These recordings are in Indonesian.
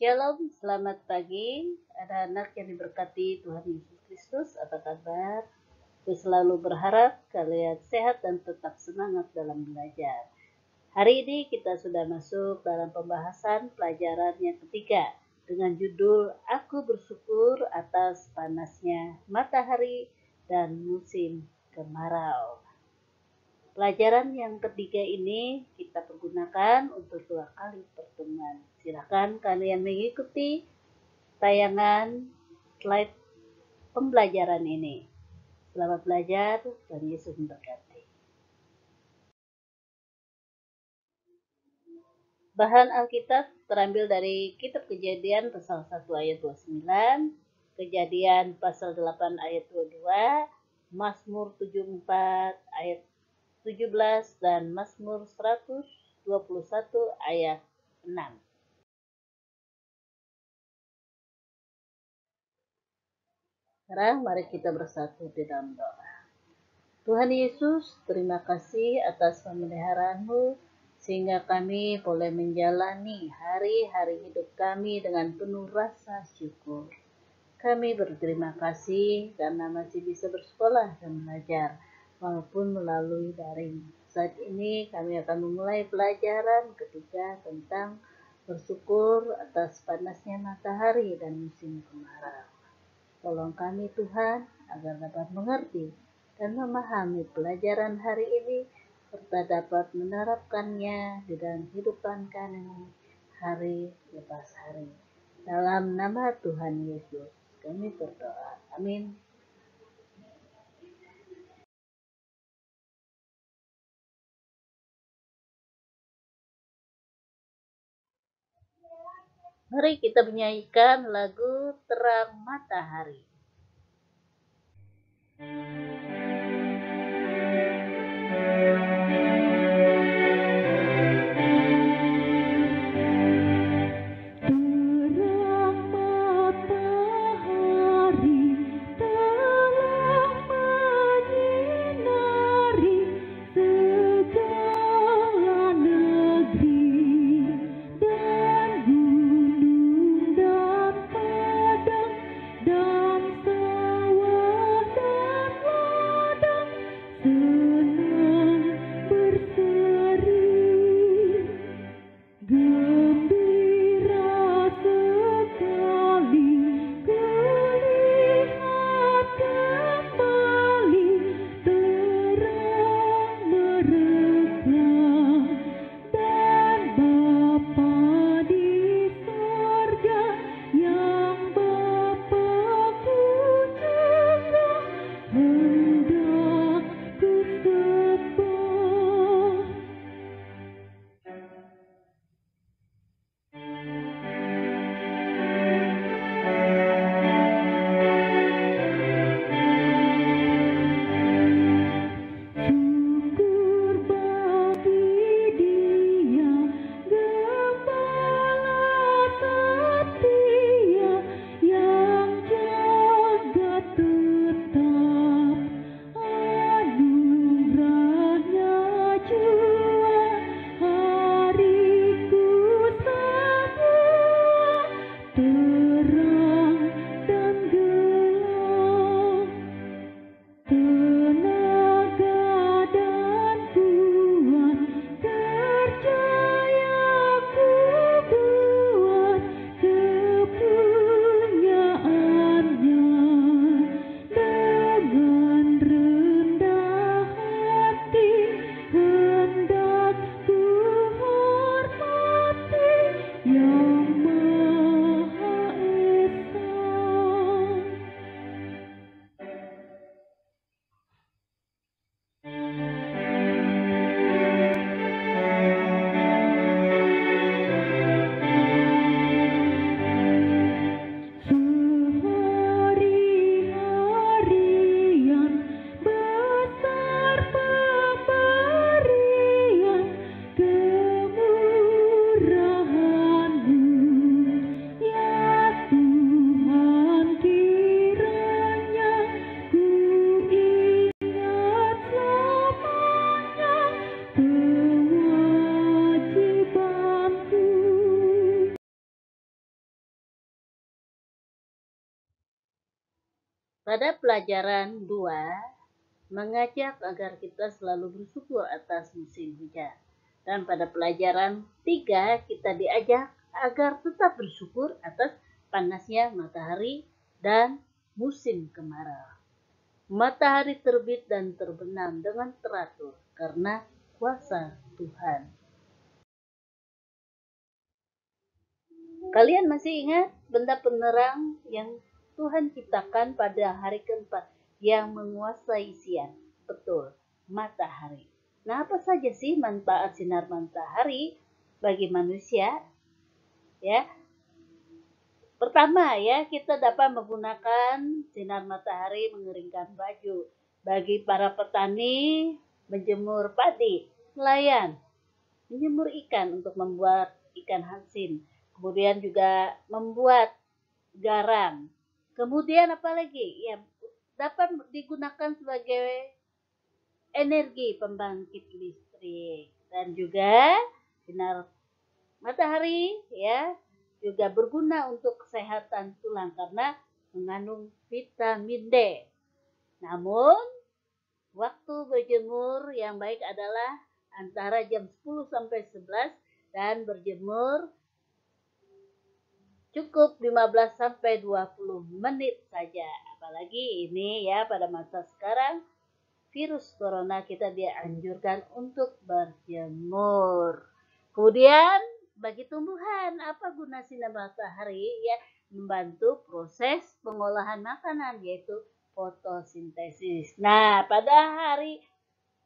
Shalom, selamat pagi. Ada anak yang diberkati Tuhan Yesus Kristus. Apa kabar? Aku selalu berharap kalian sehat dan tetap semangat dalam belajar. Hari ini kita sudah masuk dalam pembahasan pelajaran yang ketiga dengan judul Aku Bersyukur Atas Panasnya Matahari dan Musim Kemarau. Pelajaran yang ketiga ini kita pergunakan untuk 2 kali pertemuan. Silakan kalian mengikuti tayangan slide pembelajaran ini. Selamat belajar, Tuhan Yesus memberkati. Bahan Alkitab terambil dari Kitab Kejadian pasal 1 ayat 29, Kejadian pasal 8 ayat 22, Mazmur 74 ayat 17, dan Mazmur 121 ayat 6. Sekarang mari kita bersatu di dalam doa. Tuhan Yesus, terima kasih atas pemeliharaan-Mu sehingga kami boleh menjalani hari-hari hidup kami dengan penuh rasa syukur. Kami berterima kasih karena masih bisa bersekolah dan belajar walaupun melalui daring. Saat ini kami akan memulai pelajaran ketiga tentang bersyukur atas panasnya matahari dan musim kemarau. Tolong kami Tuhan agar dapat mengerti dan memahami pelajaran hari ini serta dapat menerapkannya di dalam kehidupan kami hari lepas hari. Dalam nama Tuhan Yesus kami berdoa. Amin. Mari kita menyanyikan lagu Terang Matahari. Dan sawah dan Pada pelajaran 2, mengajak agar kita selalu bersyukur atas musim hujan. Dan pada pelajaran 3, kita diajak agar tetap bersyukur atas panasnya matahari dan musim kemarau. Matahari terbit dan terbenam dengan teratur karena kuasa Tuhan. Kalian masih ingat benda penerang yang Tuhan ciptakan pada hari keempat yang menguasai siang? Betul, matahari. Nah, apa saja sih manfaat sinar matahari bagi manusia? Ya, pertama ya, kita dapat menggunakan sinar matahari mengeringkan baju. Bagi para petani, menjemur padi, nelayan, menjemur ikan untuk membuat ikan asin. Kemudian juga membuat garam. Kemudian apalagi? Ya, dapat digunakan sebagai energi pembangkit listrik. Dan juga sinar matahari ya juga berguna untuk kesehatan tulang karena mengandung vitamin D. Namun, waktu berjemur yang baik adalah antara jam 10 sampai 11 dan berjemur cukup 15 sampai 20 menit saja. Apalagi ini ya pada masa sekarang virus corona kita dianjurkan untuk berjemur. Kemudian bagi tumbuhan apa guna sinar matahari? Ya, membantu proses pengolahan makanan yaitu fotosintesis. Nah, pada hari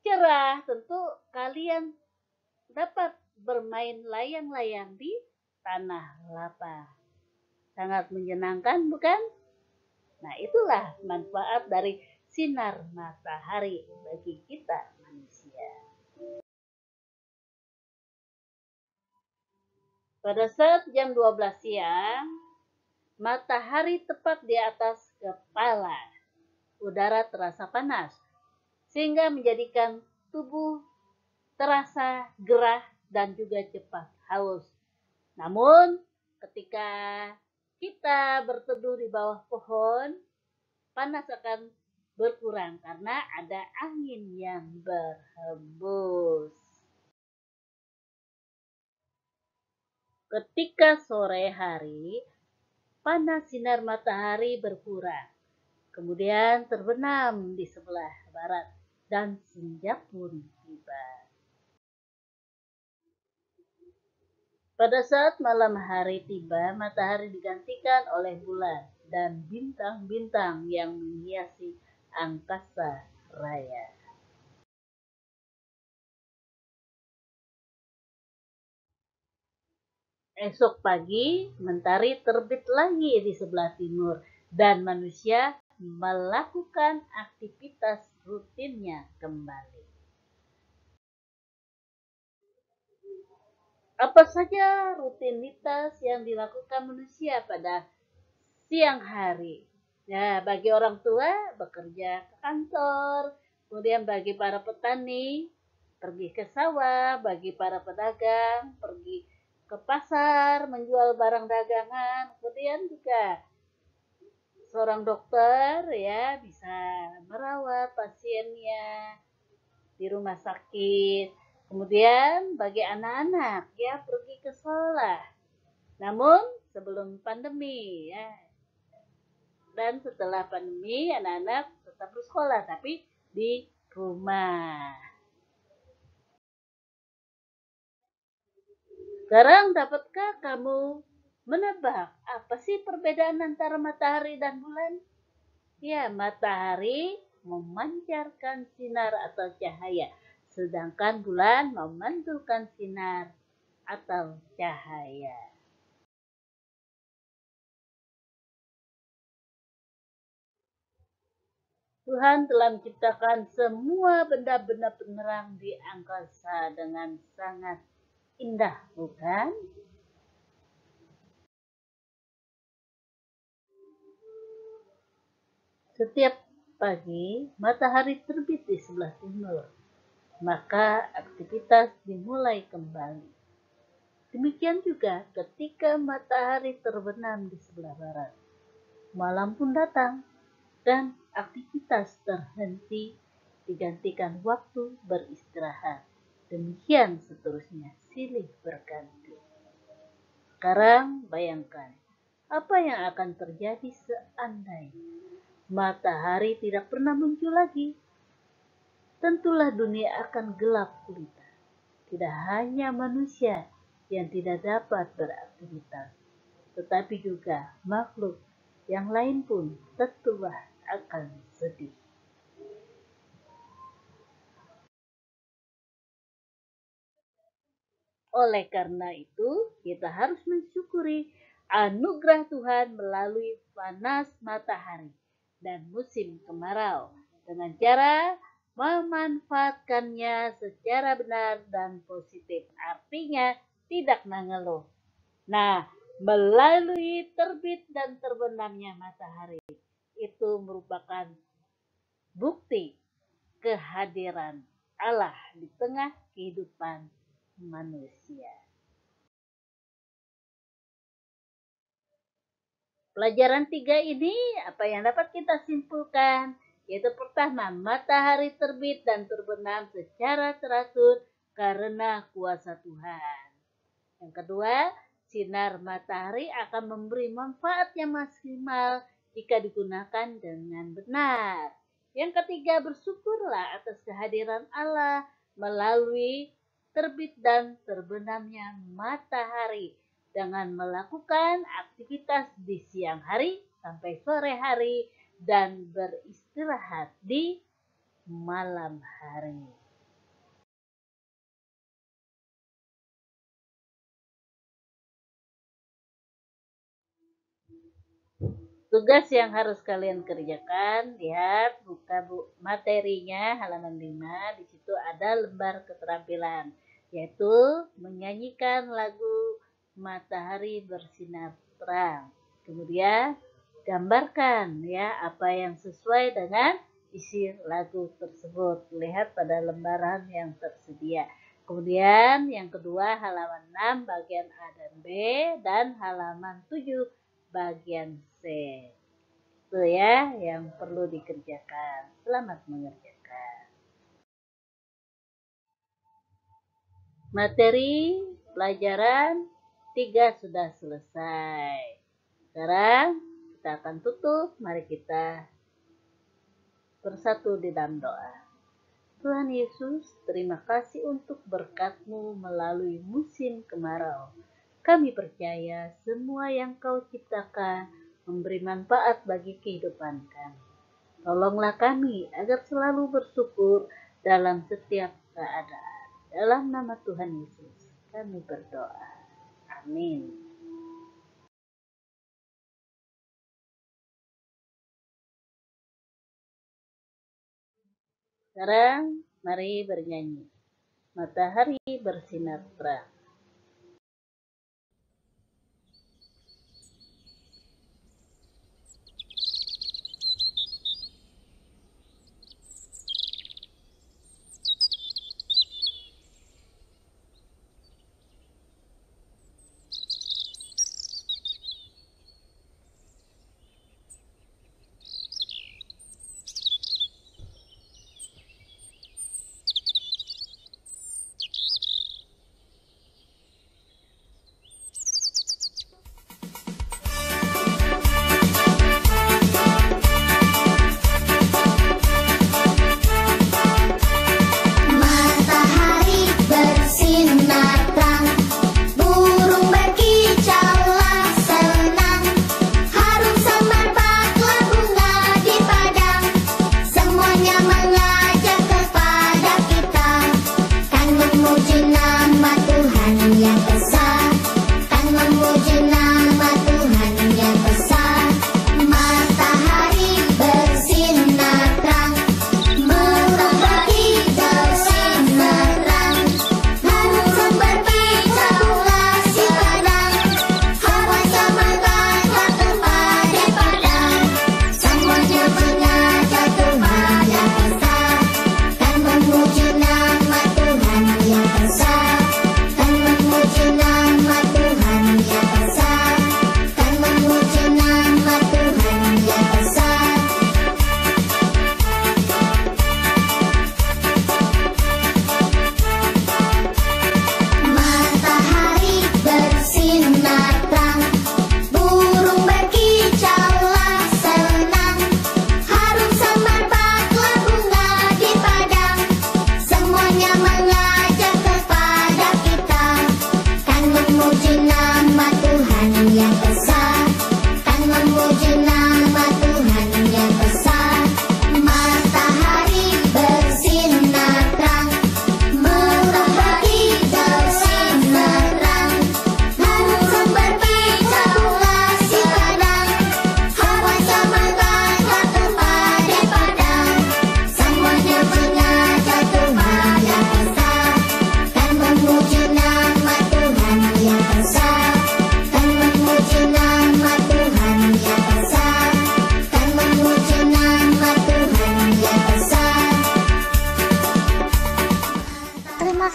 cerah tentu kalian dapat bermain layang-layang di tanah lapang. Sangat menyenangkan, bukan? Nah, itulah manfaat dari sinar matahari bagi kita manusia. Pada saat jam 12 siang, matahari tepat di atas kepala. Udara terasa panas, sehingga menjadikan tubuh terasa gerah dan juga cepat haus. Namun, ketika kita berteduh di bawah pohon, panas akan berkurang karena ada angin yang berhembus. Ketika sore hari, panas sinar matahari berkurang, kemudian terbenam di sebelah barat dan senja pun tiba. Pada saat malam hari tiba, matahari digantikan oleh bulan dan bintang-bintang yang menghiasi angkasa raya. Esok pagi, mentari terbit lagi di sebelah timur dan manusia melakukan aktivitas rutinnya kembali. Apa saja rutinitas yang dilakukan manusia pada siang hari? Nah, bagi orang tua bekerja ke kantor, kemudian bagi para petani pergi ke sawah, bagi para pedagang pergi ke pasar menjual barang dagangan, kemudian juga seorang dokter ya bisa merawat pasiennya di rumah sakit. Kemudian bagi anak-anak ya pergi ke sekolah. Namun sebelum pandemi ya dan setelah pandemi anak-anak tetap bersekolah tapi di rumah. Sekarang dapatkah kamu menebak apa sih perbedaan antara matahari dan bulan? Ya, matahari memancarkan sinar atau cahaya, sedangkan bulan memantulkan sinar atau cahaya. Tuhan telah menciptakan semua benda-benda penerang di angkasa dengan sangat indah, bukan? Setiap pagi, matahari terbit di sebelah timur, maka aktivitas dimulai kembali. Demikian juga ketika matahari terbenam di sebelah barat, malam pun datang. dan aktivitas terhenti digantikan waktu beristirahat. Demikian seterusnya, silih berganti. Sekarang bayangkan, apa yang akan terjadi seandainya matahari tidak pernah muncul lagi? Tentulah dunia akan gelap gulita. Tidak hanya manusia yang tidak dapat beraktivitas, tetapi juga makhluk yang lain pun tentulah akan sedih. Oleh karena itu, kita harus mensyukuri anugerah Tuhan melalui panas matahari dan musim kemarau dengan cara memanfaatkannya secara benar dan positif. Artinya tidak mengeluh. Nah, melalui terbit dan terbenamnya matahari itu merupakan bukti kehadiran Allah di tengah kehidupan manusia. Pelajaran 3 ini apa yang dapat kita simpulkan? Yaitu pertama, matahari terbit dan terbenam secara teratur karena kuasa Tuhan. Yang kedua, sinar matahari akan memberi manfaat yang maksimal jika digunakan dengan benar. Yang ketiga, bersyukurlah atas kehadiran Allah melalui terbit dan terbenamnya matahari dengan melakukan aktivitas di siang hari sampai sore hari dan beristirahat di malam hari. Tugas yang harus kalian kerjakan, lihat buka materinya halaman 5, di situ ada lembar keterampilan, yaitu menyanyikan lagu Matahari Bersinar Terang. Kemudian gambarkan ya apa yang sesuai dengan isi lagu tersebut. Lihat pada lembaran yang tersedia. Kemudian yang kedua halaman 6 bagian A dan B dan halaman 7 bagian C. Itu ya yang perlu dikerjakan. Selamat mengerjakan. Materi pelajaran 3 sudah selesai. Sekarang kita akan tutup. Mari kita bersatu di dalam doa. Tuhan Yesus, terima kasih untuk berkat-Mu melalui musim kemarau. Kami percaya semua yang Kau ciptakan memberi manfaat bagi kehidupan kami. Tolonglah kami agar selalu bersyukur dalam setiap keadaan. Dalam nama Tuhan Yesus, kami berdoa. Amin. Sekarang mari bernyanyi. Matahari bersinar terang.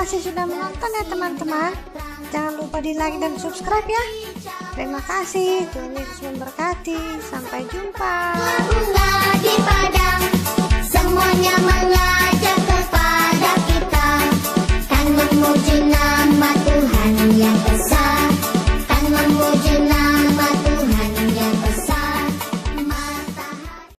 kasih sudah menonton ya teman-teman. Jangan lupa di like dan subscribe ya. Terima kasih, Tuhan Yesus memberkati. Sampai jumpa. Bunga di padang, semuanya mengajak kepada kita, kan memuji nama Tuhan yang besar, kan memuji nama Tuhan yang besar. Matahari.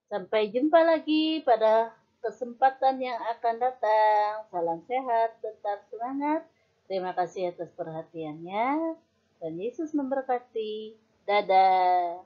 Sampai jumpa lagi pada kesempatan yang akan datang. Salam sehat, tetap semangat. Terima kasih atas perhatiannya. Dan Yesus memberkati. Dadah.